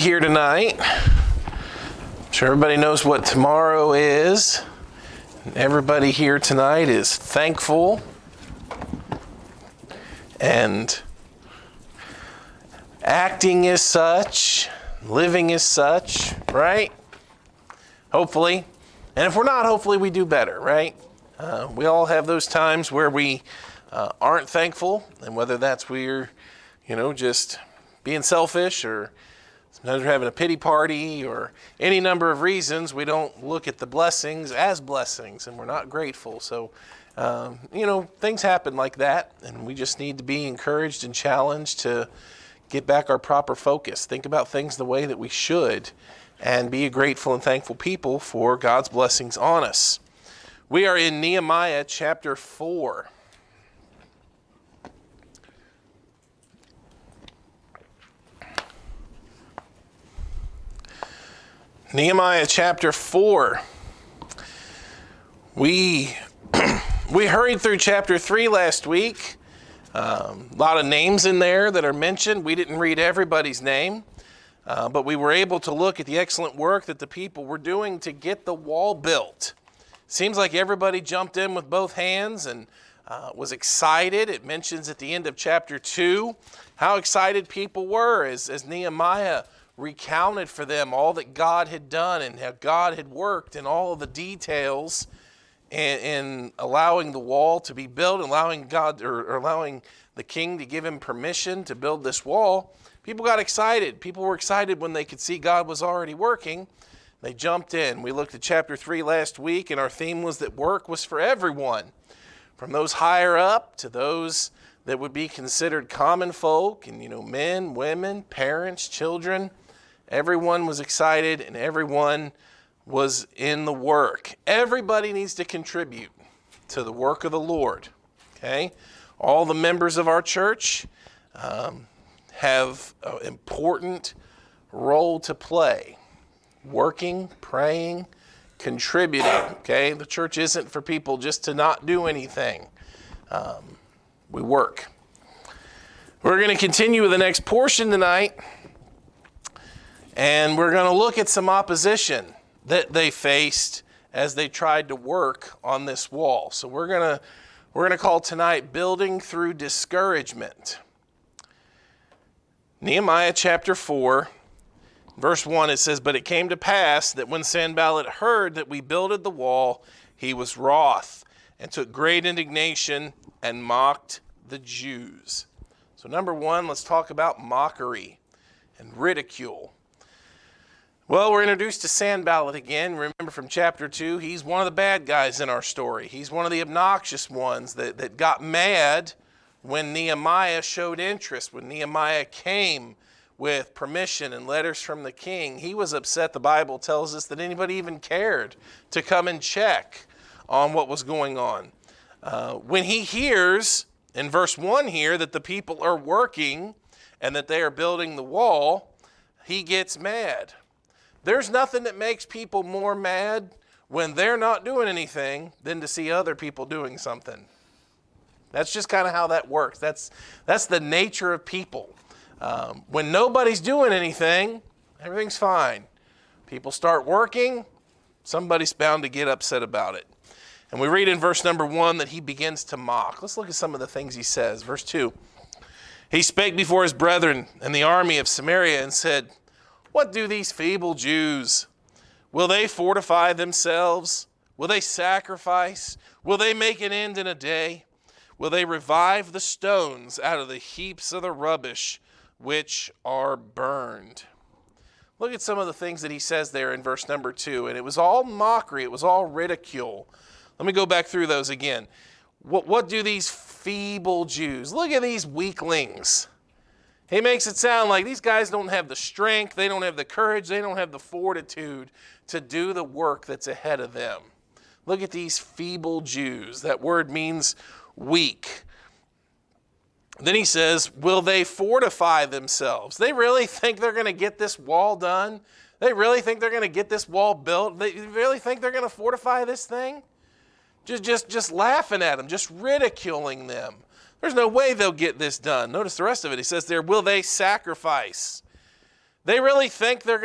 here tonight. I'm sure everybody knows what tomorrow is. Everybody here tonight is thankful and acting as such, living as such, right? Hopefully. And if we're not, hopefully we do better, right? We all have those times where we aren't thankful, and whether that's we're, just being selfish, or sometimes we're having a pity party, or any number of reasons we don't look at the blessings as blessings, and we're not grateful. So, things happen like that, and we just need to be encouraged and challenged to get back our proper focus. Think about things the way that we should, and be a grateful and thankful people for God's blessings on us. We are in Nehemiah chapter 4. Nehemiah chapter 4. We hurried through chapter 3 last week. A lot of names in there that are mentioned. We didn't read everybody's name, but we were able to look at the excellent work that the people were doing to get the wall built. Seems like everybody jumped in with both hands and was excited. It mentions at the end of chapter 2 how excited people were as Nehemiah recounted for them all that God had done and how God had worked and all of the details in allowing the wall to be built, allowing God or allowing the king to give him permission to build this wall. People got excited. People were excited when they could see God was already working. They jumped in. We looked at chapter 3 last week, and our theme was that work was for everyone, from those higher up to those that would be considered common folk, and men, women, parents, children. Everyone was excited, and everyone was in the work. Everybody needs to contribute to the work of the Lord. Okay? All the members of our church have an important role to play. Working, praying, contributing. Okay? The church isn't for people just to not do anything. We work. We're going to continue with the next portion tonight. And we're going to look at some opposition that they faced as they tried to work on this wall. So we're going to call tonight Building Through Discouragement. Nehemiah chapter 4, verse 1, it says, "But it came to pass that when Sanballat heard that we builded the wall, he was wroth, and took great indignation, and mocked the Jews." So number one, let's talk about mockery and ridicule. Well, we're introduced to Sanballat again. Remember from chapter 2, he's one of the bad guys in our story. He's one of the obnoxious ones that got mad when Nehemiah showed interest, when Nehemiah came with permission and letters from the king. He was upset, the Bible tells us, that anybody even cared to come and check on what was going on. When he hears, in verse 1 here, that the people are working and that they are building the wall, he gets mad. There's nothing that makes people more mad when they're not doing anything than to see other people doing something. That's just kind of how that works. That's the nature of people. When nobody's doing anything, everything's fine. People start working, somebody's bound to get upset about it. And we read in verse number 1 that he begins to mock. Let's look at some of the things he says. Verse 2, "He spake before his brethren and the army of Samaria and said, What do these feeble Jews? Will they fortify themselves? Will they sacrifice? Will they make an end in a day? Will they revive the stones out of the heaps of the rubbish which are burned?" Look at some of the things that he says there in verse number 2. And it was all mockery. It was all ridicule. Let me go back through those again. What do these feeble Jews? Look at these weaklings. He makes it sound like these guys don't have the strength, they don't have the courage, they don't have the fortitude to do the work that's ahead of them. Look at these feeble Jews. That word means weak. Then he says, will they fortify themselves? They really think they're going to get this wall done? They really think they're going to get this wall built? They really think they're going to fortify this thing? Just laughing at them, just ridiculing them. There's no way they'll get this done. Notice the rest of it. He says there, will they sacrifice? They really think they're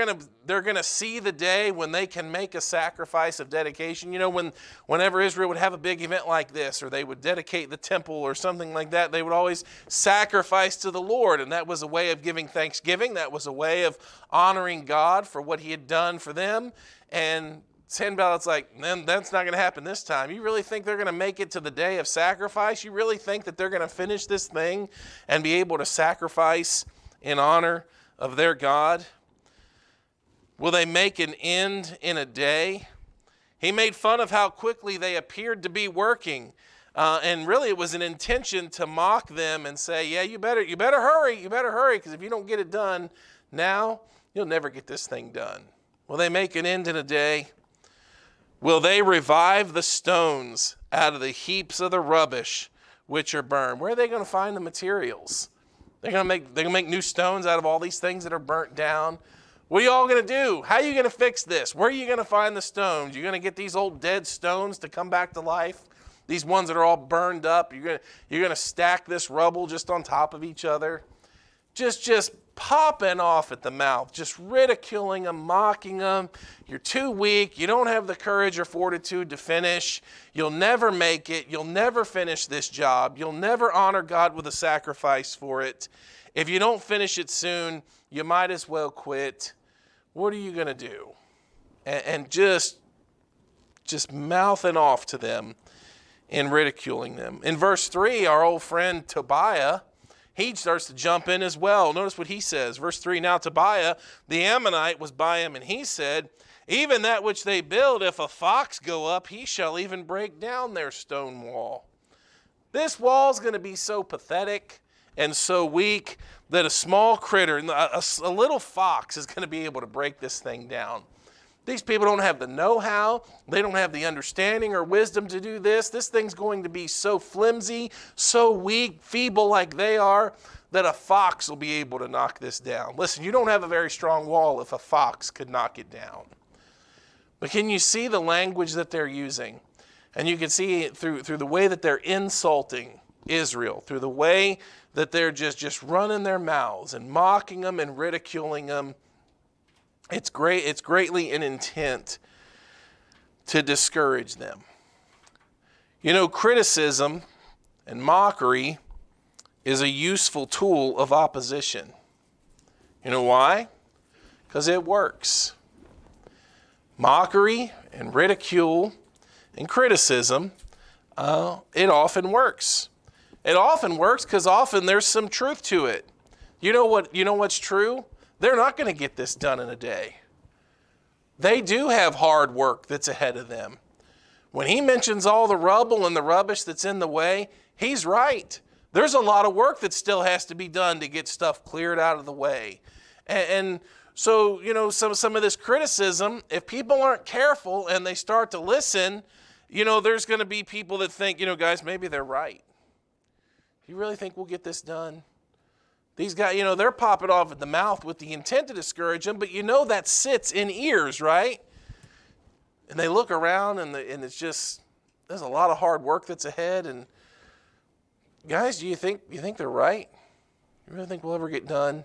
gonna see the day when they can make a sacrifice of dedication. You know, whenever Israel would have a big event like this, or they would dedicate the temple or something like that, they would always sacrifice to the Lord, and that was a way of giving thanksgiving. That was a way of honoring God for what he had done for them. And Sanballat's like, man, that's not going to happen this time. You really think they're going to make it to the day of sacrifice? You really think that they're going to finish this thing and be able to sacrifice in honor of their God? Will they make an end in a day? He made fun of how quickly they appeared to be working. And really it was an intention to mock them and say, yeah, you better hurry, because if you don't get it done now, you'll never get this thing done. Will they make an end in a day? Will they revive the stones out of the heaps of the rubbish which are burned? Where are they going to find the materials? They're going to make new stones out of all these things that are burnt down. What are you all going to do? How are you going to fix this? Where are you going to find the stones? You're going to get these old dead stones to come back to life? These ones that are all burned up? You're going to stack this rubble just on top of each other? Just popping off at the mouth, just ridiculing them, mocking them. You're too weak. You don't have the courage or fortitude to finish. You'll never make it. You'll never finish this job. You'll never honor God with a sacrifice for it. If you don't finish it soon, you might as well quit. What are you going to do? And just mouthing off to them and ridiculing them. In verse 3, our old friend Tobiah, he starts to jump in as well. Notice what he says. Verse 3, now Tobiah, the Ammonite, was by him, and he said, even that which they build, if a fox go up, he shall even break down their stone wall. This wall is going to be so pathetic and so weak that a small critter, a little fox, is going to be able to break this thing down. These people don't have the know-how. They don't have the understanding or wisdom to do this. This thing's going to be so flimsy, so weak, feeble like they are, that a fox will be able to knock this down. Listen, you don't have a very strong wall if a fox could knock it down. But can you see the language that they're using? And you can see it through the way that they're insulting Israel, through the way that they're just running their mouths and mocking them and ridiculing them. It's greatly an intent to discourage them. You know, criticism and mockery is a useful tool of opposition. You know why? Because it works. Mockery and ridicule and criticism, it often works. It often works because often there's some truth to it. You know what's true? They're not going to get this done in a day. They do have hard work that's ahead of them. When he mentions all the rubble and the rubbish that's in the way, he's right. There's a lot of work that still has to be done to get stuff cleared out of the way. And so, you know, some of this criticism, if people aren't careful and they start to listen, you know, there's going to be people that think, you know, guys, maybe they're right. You really think we'll get this done? These guys, you know, they're popping off at the mouth with the intent to discourage them, but you know that sits in ears, right? And they look around and it's just, there's a lot of hard work that's ahead. And guys, do you think they're right? You really think we'll ever get done?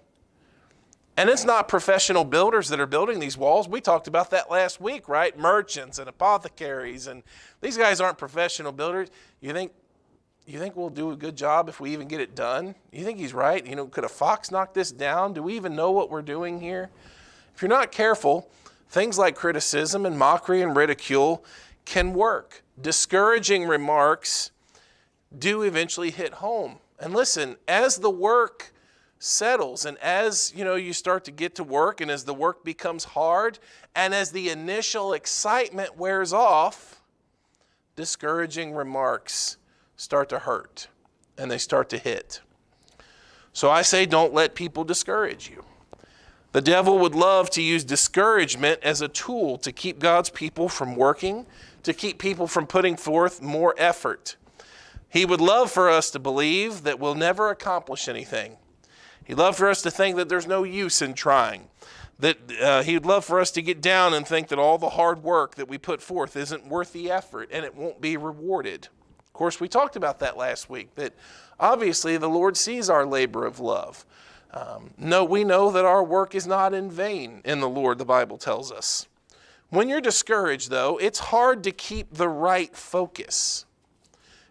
And it's not professional builders that are building these walls. We talked about that last week, right? Merchants and apothecaries, and these guys aren't professional builders. You think we'll do a good job if we even get it done? You think he's right? You know, could a fox knock this down? Do we even know what we're doing here? If you're not careful, things like criticism and mockery and ridicule can work. Discouraging remarks do eventually hit home. And listen, as the work settles and as, you know, you start to get to work and as the work becomes hard and as the initial excitement wears off, discouraging remarks start to hurt and they start to hit. So I say, don't let people discourage you. The devil would love to use discouragement as a tool to keep God's people from working, to keep people from putting forth more effort. He would love for us to believe that we'll never accomplish anything. He'd love for us to think that there's no use in trying. That he'd love for us to get down and think that all the hard work that we put forth isn't worth the effort and it won't be rewarded. Of course, we talked about that last week, that obviously the Lord sees our labor of love. No, we know that our work is not in vain in the Lord, the Bible tells us. When you're discouraged, though, it's hard to keep the right focus.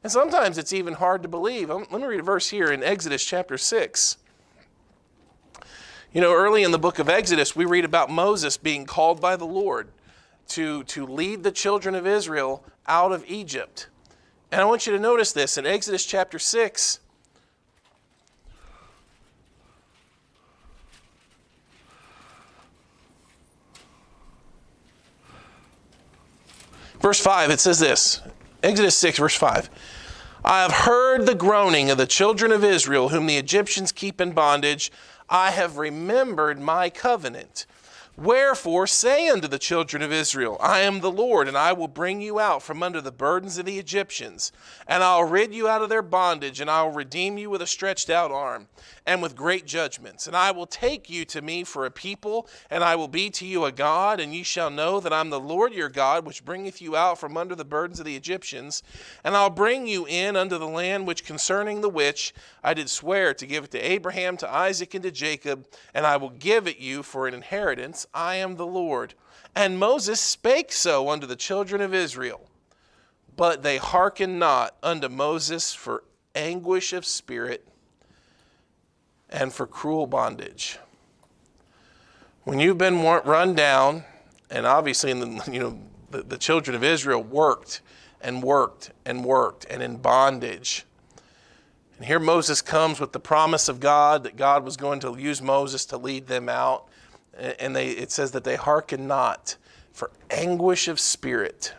And sometimes it's even hard to believe. Let me read a verse here in Exodus chapter 6. You know, early in the book of Exodus, we read about Moses being called by the Lord to lead the children of Israel out of Egypt. And I want you to notice this in Exodus chapter 6. Verse 5, it says this, Exodus 6, verse 5. I have heard the groaning of the children of Israel, whom the Egyptians keep in bondage. I have remembered my covenant. Wherefore say unto the children of Israel, I am the Lord, and I will bring you out from under the burdens of the Egyptians, and I'll rid you out of their bondage, and I will redeem you with a stretched out arm, and with great judgments. And I will take you to me for a people, and I will be to you a God, and ye shall know that I'm the Lord your God, which bringeth you out from under the burdens of the Egyptians. And I'll bring you in unto the land which concerning the which I did swear to give it to Abraham, to Isaac, and to Jacob, and I will give it you for an inheritance. I am the Lord. And Moses spake so unto the children of Israel, but they hearkened not unto Moses for anguish of spirit and for cruel bondage. When you've been run down, and obviously the children of Israel worked and worked and worked and in bondage. And here Moses comes with the promise of God that God was going to use Moses to lead them out. And it says that they hearken not for anguish of spirit.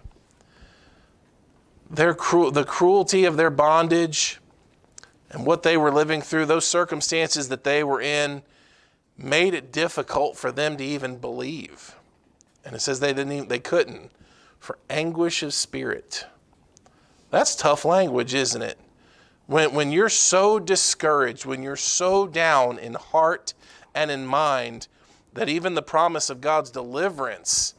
The cruelty of their bondage and what they were living through, those circumstances that they were in, made it difficult for them to even believe. And it says they couldn't, for anguish of spirit. That's tough language, isn't it? When you're so discouraged, when you're so down in heart and in mind, that even the promise of God's deliverance,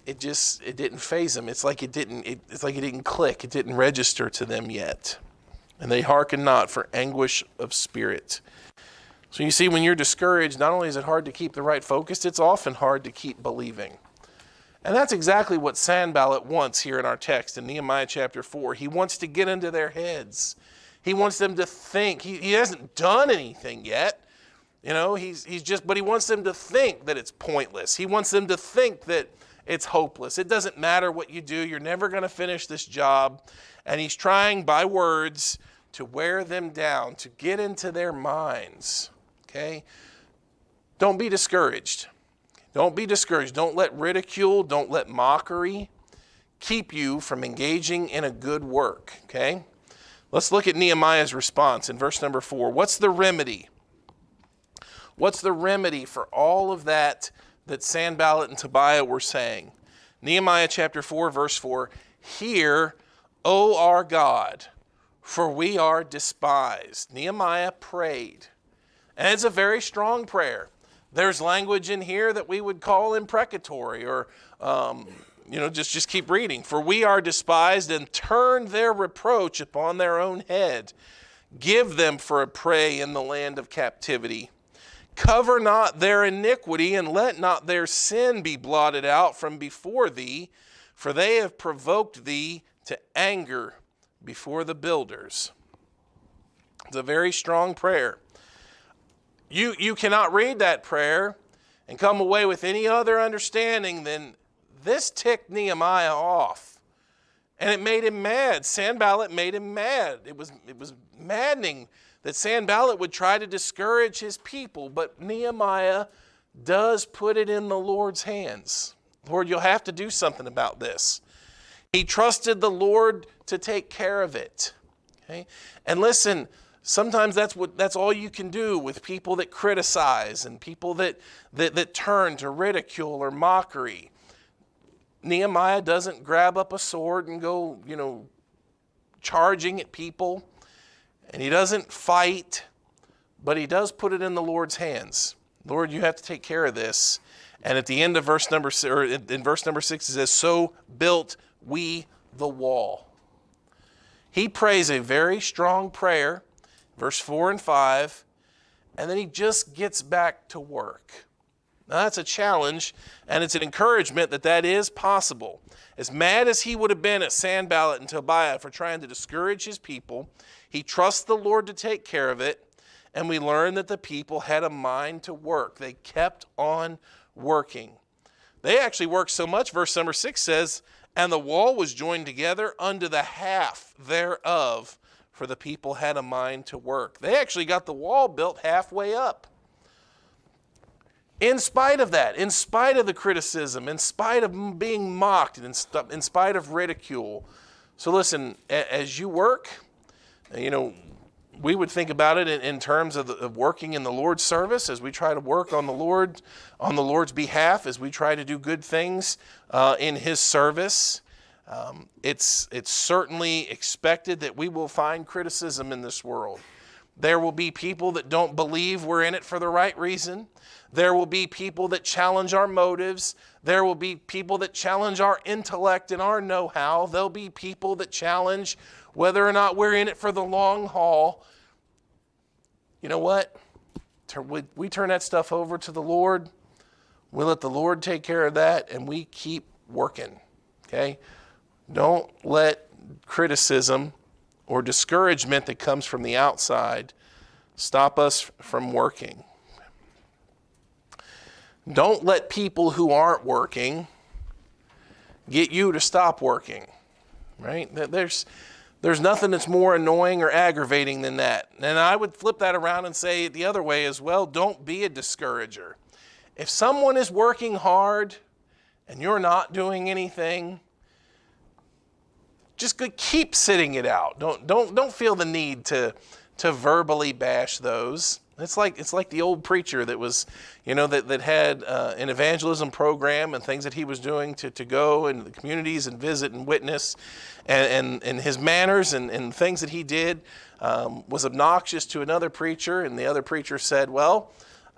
it didn't faze them. It's like it didn't click. It didn't register to them yet. And they hearken not for anguish of spirit. So you see, when you're discouraged, not only is it hard to keep the right focus, it's often hard to keep believing. And that's exactly what Sanballat wants here in our text in Nehemiah chapter 4. He wants to get into their heads. He wants them to think. He hasn't done anything yet. You know, but he wants them to think that it's pointless. He wants them to think that it's hopeless. It doesn't matter what you do. You're never going to finish this job. And he's trying by words to wear them down, to get into their minds. Okay? Don't be discouraged. Don't be discouraged. Don't let ridicule, don't let mockery keep you from engaging in a good work. Okay? Let's look at Nehemiah's response in verse number 4. What's the remedy? What's the remedy for all of that Sanballat and Tobiah were saying? Nehemiah chapter 4, verse 4, Hear, O our God, for we are despised. Nehemiah prayed. And it's a very strong prayer. There's language in here that we would call imprecatory or, just keep reading. For we are despised and turn their reproach upon their own head. Give them for a prey in the land of captivity. Cover not their iniquity, and let not their sin be blotted out from before thee, for they have provoked thee to anger before the builders. It's a very strong prayer. You cannot read that prayer and come away with any other understanding than this ticked Nehemiah off. And it made him mad. Sanballat made him mad. It was maddening that Sanballat would try to discourage his people, but Nehemiah does put it in the Lord's hands. Lord, you'll have to do something about this. He trusted the Lord to take care of it. Okay? And listen, sometimes that's all you can do with people that criticize and people that turn to ridicule or mockery. Nehemiah doesn't grab up a sword and go, charging at people. And he doesn't fight, but he does put it in the Lord's hands. Lord, you have to take care of this. And at the end of verse number 6, it says, So built we the wall. He prays a very strong prayer, verse 4 and 5, and then he just gets back to work. Now, that's a challenge, and it's an encouragement that that is possible. As mad as he would have been at Sanballat and Tobiah for trying to discourage his people, he trusts the Lord to take care of it, and we learn that the people had a mind to work. They kept on working. They actually worked so much, verse number 6 says, and the wall was joined together unto the half thereof, for the people had a mind to work. They actually got the wall built halfway up. In spite of that, in spite of the criticism, in spite of being mocked, and in spite of ridicule. So listen, as you work, we would think about it in terms of working in the Lord's service, as we try to work on the Lord's behalf, as we try to do good things in His service. It's certainly expected that we will find criticism in this world. There will be people that don't believe we're in it for the right reason. There will be people that challenge our motives. There will be people that challenge our intellect and our know-how. There'll be people that challenge whether or not we're in it for the long haul. You know what? We turn that stuff over to the Lord. We let the Lord take care of that, and we keep working, okay? Don't let criticism or discouragement that comes from the outside stop us from working. Don't let people who aren't working get you to stop working, right? There's nothing that's more annoying or aggravating than that. And I would flip that around and say it the other way as well. Don't be a discourager. If someone is working hard and you're not doing anything, just keep sitting it out. Don't feel the need to verbally bash those. It's like the old preacher that was, that had an evangelism program and things that he was doing to go into the communities and visit and witness, and his manners and things that he did was obnoxious to another preacher, and the other preacher said, well,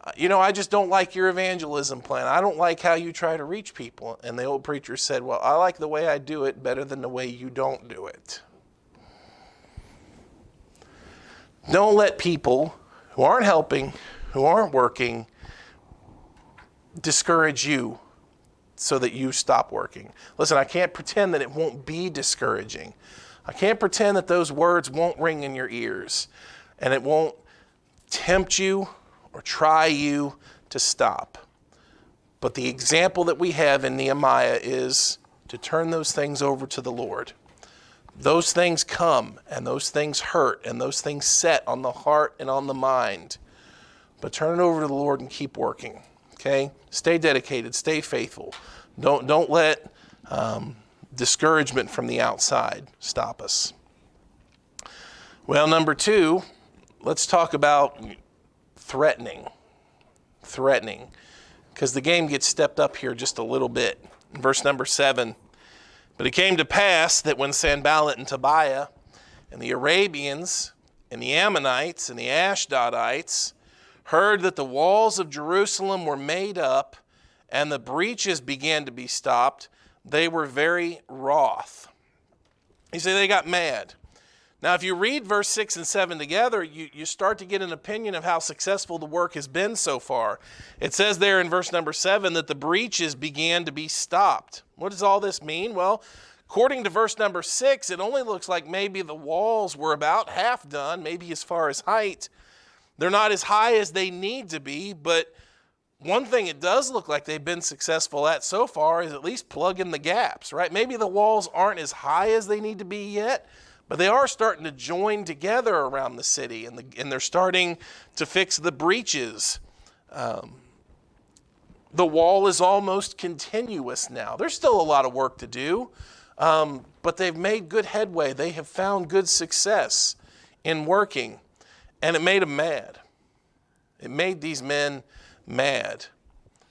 I just don't like your evangelism plan. I don't like how you try to reach people. And the old preacher said, well, I like the way I do it better than the way you don't do it. Don't let people who aren't helping, who aren't working, discourage you so that you stop working. Listen, I can't pretend that it won't be discouraging. I can't pretend that those words won't ring in your ears and it won't tempt you or try you to stop. But the example that we have in Nehemiah is to turn those things over to the Lord. Those things come, and those things hurt, and those things set on the heart and on the mind. But turn it over to the Lord and keep working, okay? Stay dedicated, stay faithful. Don't let discouragement from the outside stop us. Well, number 2, let's talk about threatening, because the game gets stepped up here just a little bit. In verse number 7, but it came to pass that when Sanballat and Tobiah and the Arabians and the Ammonites and the Ashdodites heard that the walls of Jerusalem were made up and the breaches began to be stopped, they were very wroth. You say they got mad. Now, if you read verse 6 and 7 together, you start to get an opinion of how successful the work has been so far. It says there in verse number 7 that the breaches began to be stopped. What does all this mean? Well, according to verse number 6, it only looks like maybe the walls were about half done, maybe as far as height. They're not as high as they need to be, but one thing it does look like they've been successful at so far is at least plugging the gaps, right? Maybe the walls aren't as high as they need to be yet, but they are starting to join together around the city, and they're starting to fix the breaches. The wall is almost continuous now. There's still a lot of work to do, but they've made good headway. They have found good success in working, and it made them mad. It made these men mad. It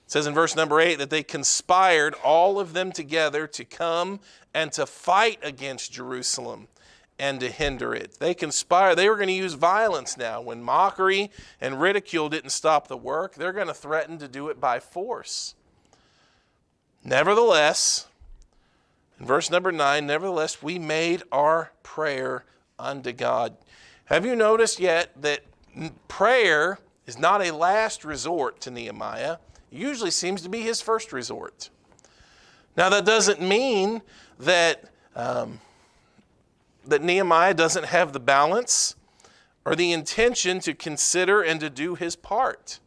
says in verse number 8 that they conspired, all of them together, to come and to fight against Jerusalem and to hinder it. They conspired. They were going to use violence now. When mockery and ridicule didn't stop the work, they're going to threaten to do it by force. Nevertheless, in verse number 9, nevertheless, we made our prayer unto God. Have you noticed yet that prayer is not a last resort to Nehemiah. It usually seems to be his first resort. Now, that doesn't mean that Nehemiah doesn't have the balance or the intention to consider and to do his part.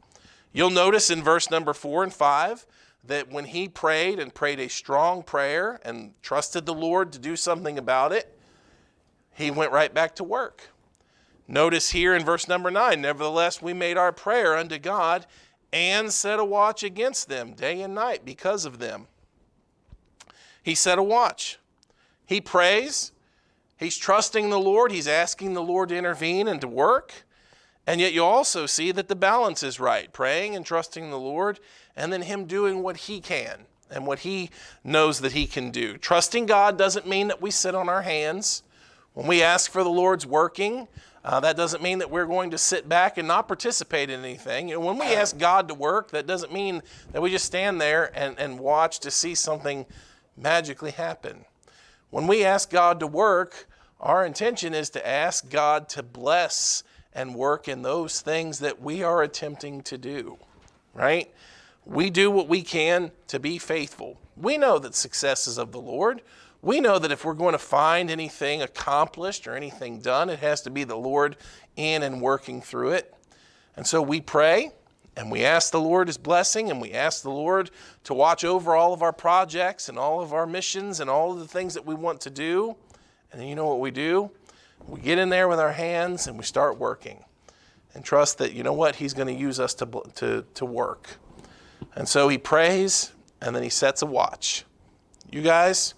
You'll notice in verse number 4 and 5 that when he prayed and prayed a strong prayer and trusted the Lord to do something about it, he went right back to work. Notice here in verse number 9, nevertheless, we made our prayer unto God and set a watch against them day and night because of them. He set a watch. He prays. He's trusting the Lord. He's asking the Lord to intervene and to work. And yet you also see that the balance is right, praying and trusting the Lord, and then him doing what he can and what he knows that he can do. Trusting God doesn't mean that we sit on our hands. When we ask for the Lord's working, that doesn't mean that we're going to sit back and not participate in anything. When we ask God to work, that doesn't mean that we just stand there and watch to see something magically happen. When we ask God to work, our intention is to ask God to bless and work in those things that we are attempting to do, right? We do what we can to be faithful. We know that success is of the Lord. We know that if we're going to find anything accomplished or anything done, it has to be the Lord in and working through it. And so we pray and we ask the Lord his blessing, and we ask the Lord to watch over all of our projects and all of our missions and all of the things that we want to do. And then you know what we do? We get in there with our hands and we start working and trust that, you know what, he's going to use us to work. And so he prays and then he sets a watch. You guys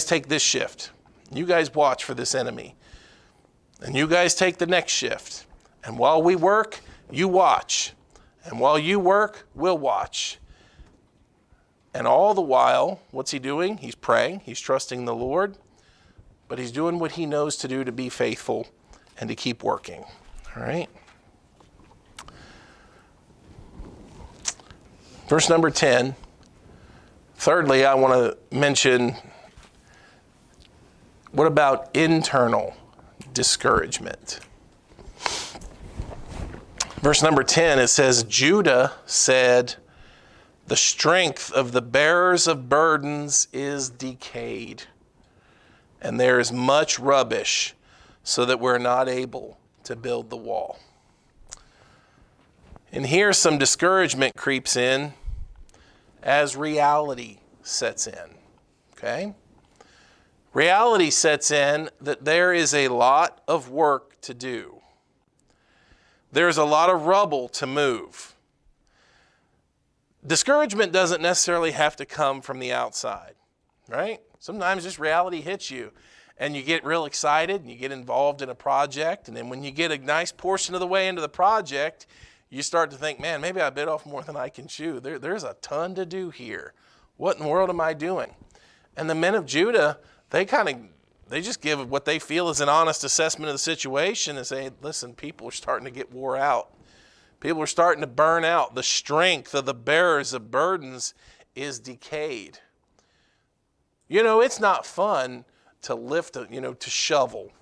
take this shift. You guys watch for this enemy. And you guys take the next shift. And while we work, you watch. And while you work, we'll watch. And all the while, what's he doing? He's praying. He's trusting the Lord. But he's doing what he knows to do to be faithful and to keep working. All right? Verse number 10. Thirdly, I want to mention, what about internal discouragement? Verse number 10, it says, Judah said, the strength of the bearers of burdens is decayed, and there is much rubbish, so that we're not able to build the wall. And here some discouragement creeps in as reality sets in. Okay? Reality sets in that there is a lot of work to do. There's a lot of rubble to move. Discouragement doesn't necessarily have to come from the outside, right? Sometimes just reality hits you and you get real excited and you get involved in a project, and then when you get a nice portion of the way into the project, you start to think, man, maybe I bit off more than I can chew. There's a ton to do here. What in the world am I doing? And the men of Judah, they just give what they feel is an honest assessment of the situation and say, listen, people are starting to get wore out. People are starting to burn out. The strength of the bearers of burdens is decayed. You know, it's not fun to lift, to shovel.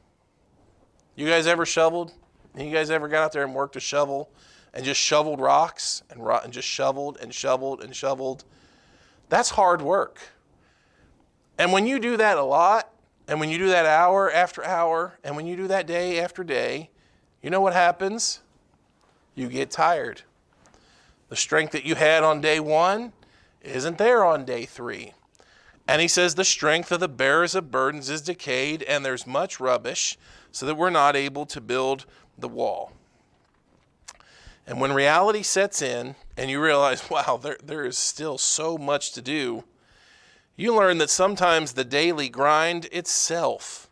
You guys ever shoveled? You guys ever got out there and worked a shovel and just shoveled rocks and just shoveled and shoveled and shoveled? That's hard work. And when you do that a lot, and when you do that hour after hour, and when you do that day after day, you know what happens? You get tired. The strength that you had on day 1 isn't there on day 3. And he says the strength of the bearers of burdens is decayed, and there's much rubbish, so that we're not able to build the wall. And when reality sets in, and you realize, wow, there is still so much to do, you learn that sometimes the daily grind itself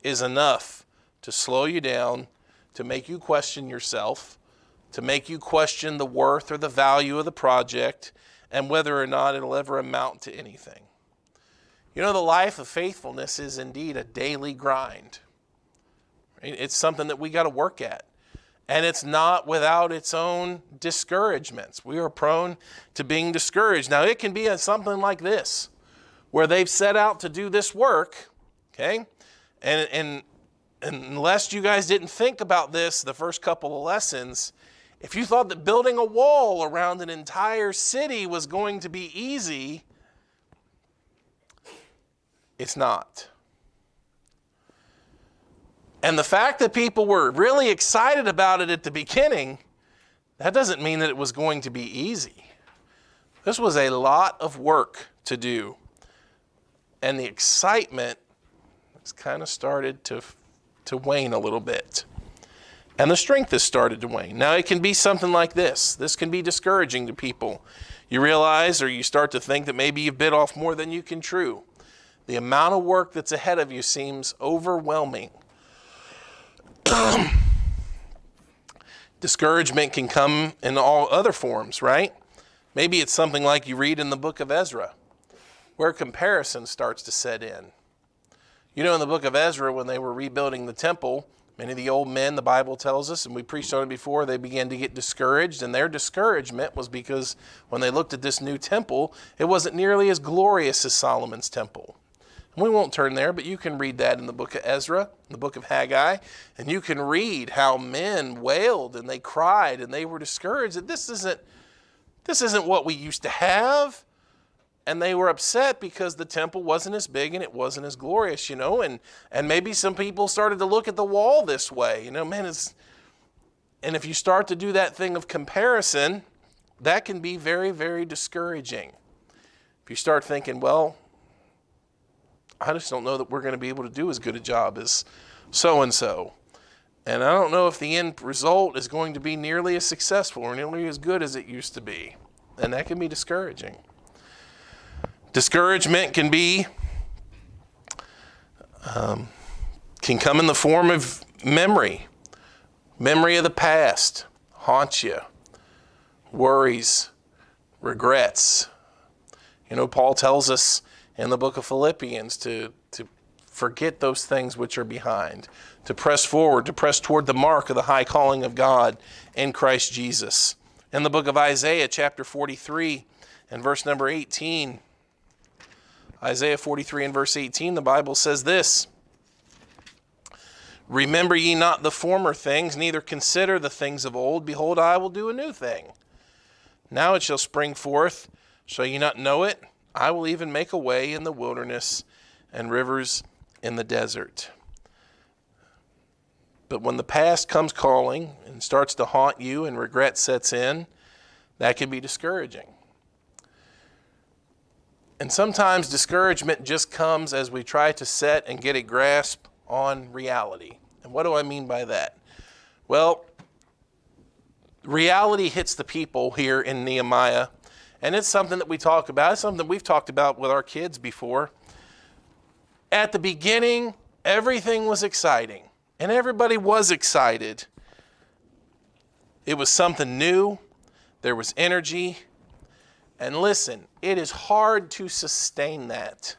is enough to slow you down, to make you question yourself, to make you question the worth or the value of the project, and whether or not it'll ever amount to anything. You know, the life of faithfulness is indeed a daily grind. It's something that we got to work at. And it's not without its own discouragements. We are prone to being discouraged. Now, it can be something like this, where they've set out to do this work, okay? And unless you guys didn't think about this the first couple of lessons, if you thought that building a wall around an entire city was going to be easy, it's not. And the fact that people were really excited about it at the beginning, that doesn't mean that it was going to be easy. This was a lot of work to do. And the excitement has kind of started to wane a little bit. And the strength has started to wane. Now it can be something like this. This can be discouraging to people. You realize, or you start to think that maybe you've bit off more than you can chew. The amount of work that's ahead of you seems overwhelming. Discouragement can come in all other forms, right? Maybe it's something like you read in the book of Ezra, where comparison starts to set in. You know, in the book of Ezra, when they were rebuilding the temple, many of the old men, the Bible tells us, and we preached on it before, they began to get discouraged, and their discouragement was because when they looked at this new temple, it wasn't nearly as glorious as Solomon's temple. And we won't turn there, but you can read that in the book of Ezra, the book of Haggai, and you can read how men wailed and they cried and they were discouraged that this isn't what we used to have. And they were upset because the temple wasn't as big and it wasn't as glorious, and maybe some people started to look at the wall this way, and if you start to do that thing of comparison, that can be very, very discouraging. If you start thinking, well, I just don't know that we're going to be able to do as good a job as so-and-so. And I don't know if the end result is going to be nearly as successful or nearly as good as it used to be. And that can be discouraging. Discouragement can come in the form of memory. Memory of the past haunts you. Worries, regrets. Paul tells us in the book of Philippians to forget those things which are behind, to press forward, to press toward the mark of the high calling of God in Christ Jesus. In the book of Isaiah, chapter 43, and verse number 18, Isaiah 43 and verse 18, the Bible says this: "Remember ye not the former things, neither consider the things of old. Behold, I will do a new thing. Now it shall spring forth. Shall ye not know it? I will even make a way in the wilderness and rivers in the desert." But when the past comes calling and starts to haunt you and regret sets in, that can be discouraging. And sometimes discouragement just comes as we try to set and get a grasp on reality. And what do I mean by that? Well, reality hits the people here in Nehemiah, and it's something that we talk about. It's something we've talked about with our kids before. At the beginning, everything was exciting, and everybody was excited. It was something new. There was energy. And listen, it is hard to sustain that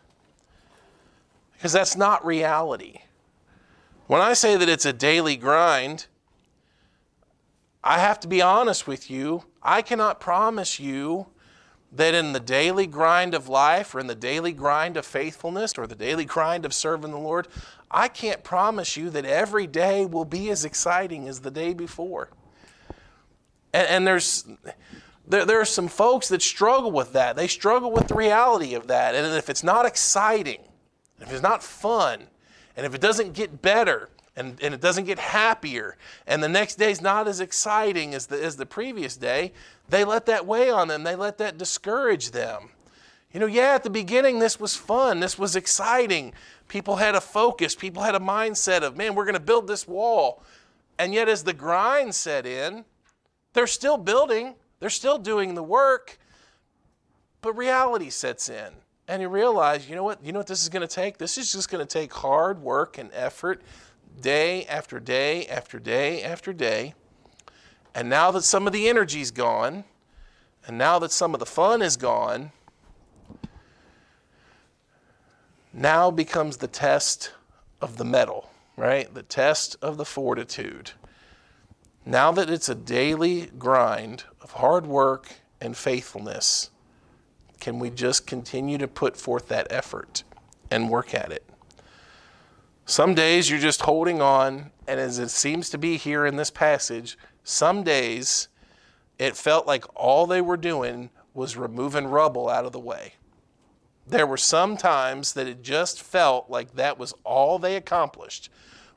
because that's not reality. When I say that it's a daily grind, I have to be honest with you. I cannot promise you that in the daily grind of life or in the daily grind of faithfulness or the daily grind of serving the Lord, I can't promise you that every day will be as exciting as the day before. And there are some folks that struggle with that. They struggle with the reality of that. And if it's not exciting, if it's not fun, and if it doesn't get better, and it doesn't get happier, and the next day's not as exciting as the previous day, they let that weigh on them. They let that discourage them. At the beginning, this was fun. This was exciting. People had a focus. People had a mindset of, man, we're going to build this wall. And yet as the grind set in, they're still building. They're still doing the work, but reality sets in. And you realize, you know what this is going to take? This is just going to take hard work and effort day after day after day after day. And now that some of the energy's gone, and now that some of the fun is gone, now becomes the test of the mettle, right? The test of the fortitude. Now that it's a daily grind of hard work and faithfulness, can we just continue to put forth that effort and work at it? Some days you're just holding on, and as it seems to be here in this passage, some days it felt like all they were doing was removing rubble out of the way. There were some times that it just felt like that was all they accomplished,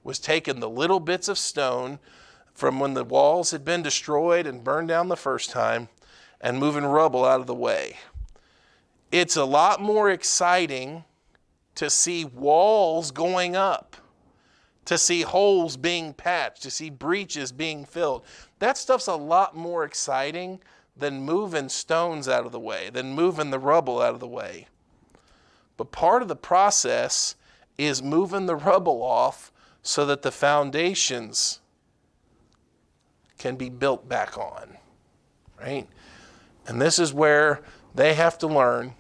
was taking the little bits of stone from when the walls had been destroyed and burned down the first time and moving rubble out of the way. It's a lot more exciting to see walls going up, to see holes being patched, to see breaches being filled. That stuff's a lot more exciting than moving stones out of the way, than moving the rubble out of the way. But part of the process is moving the rubble off so that the foundations can be built back on, right? And this is where they have to learn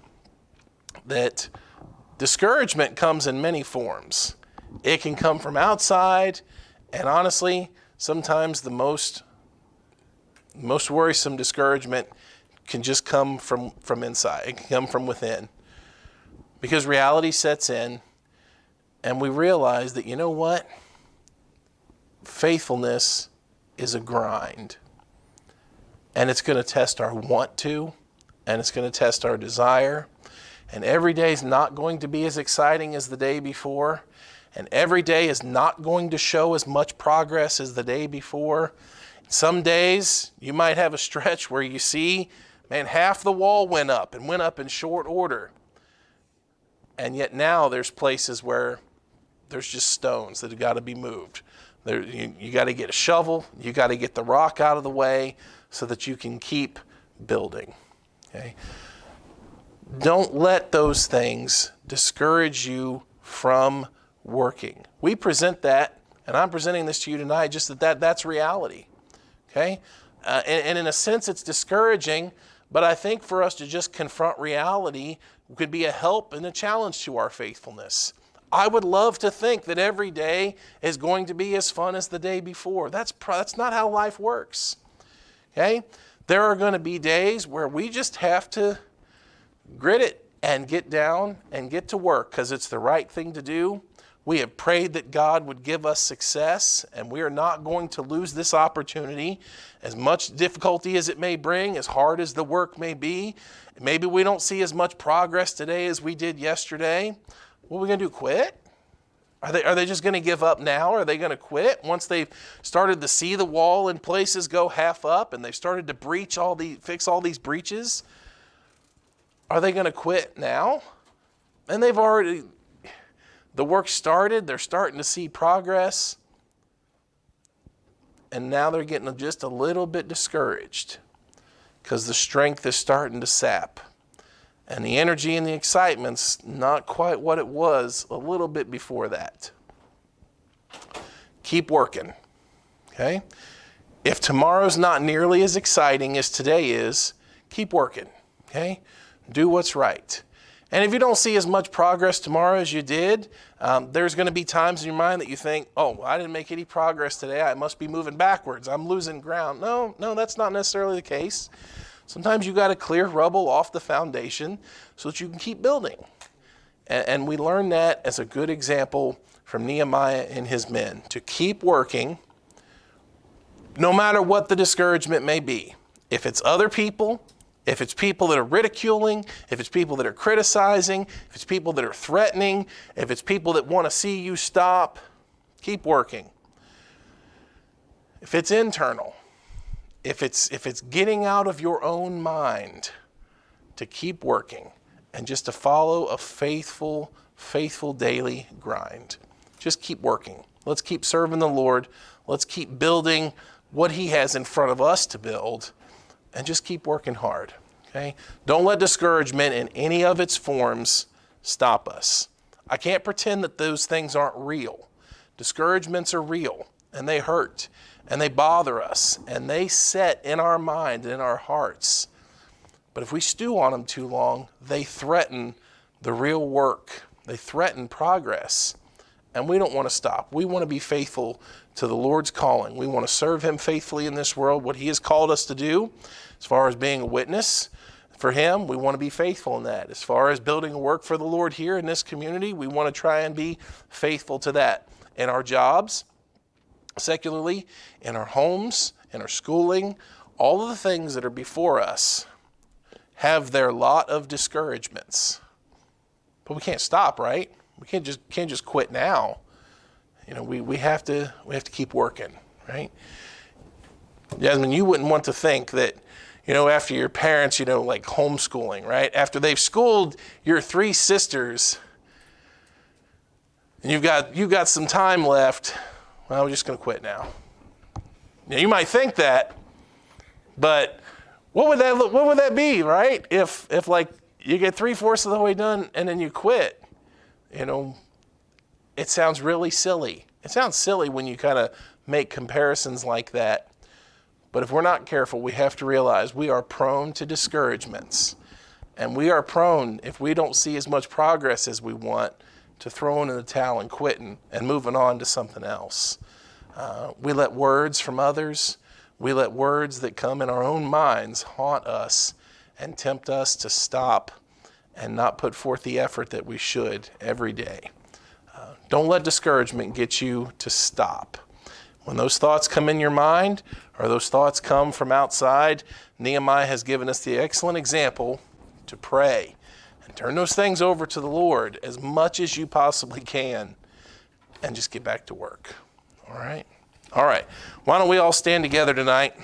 that discouragement comes in many forms. It can come from outside, and honestly, sometimes the most worrisome discouragement can just come from inside. It can come from within. Because reality sets in, and we realize that, you know what? Faithfulness is a grind. And it's going to test our want to, and it's going to test our desire. And every day is not going to be as exciting as the day before. And every day is not going to show as much progress as the day before. Some days you might have a stretch where you see, man, half the wall went up in short order. And yet now there's places where there's just stones that have got to be moved. You got to get a shovel, you got to get the rock out of the way so that you can keep building. Okay? Don't let those things discourage you from working. We present that, and I'm presenting this to you tonight, just that's reality. Okay? And in a sense, it's discouraging, but I think for us to just confront reality could be a help and a challenge to our faithfulness. I would love to think that every day is going to be as fun as the day before. That's not how life works. Okay? There are going to be days where we just have to grit it and get down and get to work because it's the right thing to do. We have prayed that God would give us success, and we are not going to lose this opportunity. As much difficulty as it may bring, as hard as the work may be, maybe we don't see as much progress today as we did yesterday. What are we going to do, quit? Are they just going to give up now? Are they going to quit once they've started to see the wall in places go half up and they've started to fix all these breaches? Are they going to quit now? And the work started, they're starting to see progress, and now they're getting just a little bit discouraged because the strength is starting to sap. And the energy and the excitement's not quite what it was a little bit before that. Keep working, okay? If tomorrow's not nearly as exciting as today is, keep working, okay? Do what's right. And if you don't see as much progress tomorrow as you did, there's going to be times in your mind that you think, oh, I didn't make any progress today. I must be moving backwards. I'm losing ground. No, that's not necessarily the case. Sometimes you got to clear rubble off the foundation so that you can keep building. And we learn that as a good example from Nehemiah and his men, to keep working no matter what the discouragement may be. If it's other people, if it's people that are ridiculing, if it's people that are criticizing, if it's people that are threatening, if it's people that want to see you stop, keep working. If it's internal, if it's getting out of your own mind, to keep working and just to follow a faithful daily grind. Just keep working. Let's keep serving the Lord. Let's keep building what He has in front of us to build, and just keep working hard. Okay? Don't let discouragement in any of its forms stop us. I can't pretend that those things aren't real. Discouragements are real, and they hurt, and they bother us, and they set in our mind and in our hearts. But if we stew on them too long, they threaten the real work. They threaten progress. And we don't want to stop. We want to be faithful to the Lord's calling. We want to serve Him faithfully in this world, what He has called us to do, as far as being a witness, for him, we want to be faithful in that. As far as building a work for the Lord here in this community, we want to try and be faithful to that. In our jobs, secularly, in our homes, in our schooling, all of the things that are before us have their lot of discouragements. But we can't stop, right? We can't just quit now. We have to keep working, right? Jasmine, you wouldn't want to think that, after your parents, like homeschooling, right? After they've schooled your 3 sisters, and you've got some time left, well, we're just going to quit now. You might think that, but what would that be, right? If like you get 3/4 of the way done and then you quit, it sounds really silly. It sounds silly when you kind of make comparisons like that. But if we're not careful, we have to realize we are prone to discouragements. And we are prone, if we don't see as much progress as we want, to throwing in the towel and quitting and moving on to something else. We let words from others, we let words that come in our own minds haunt us and tempt us to stop and not put forth the effort that we should every day. Don't let discouragement get you to stop. When those thoughts come in your mind, or those thoughts come from outside, Nehemiah has given us the excellent example to pray and turn those things over to the Lord as much as you possibly can and just get back to work. All right? All right. Why don't we all stand together tonight?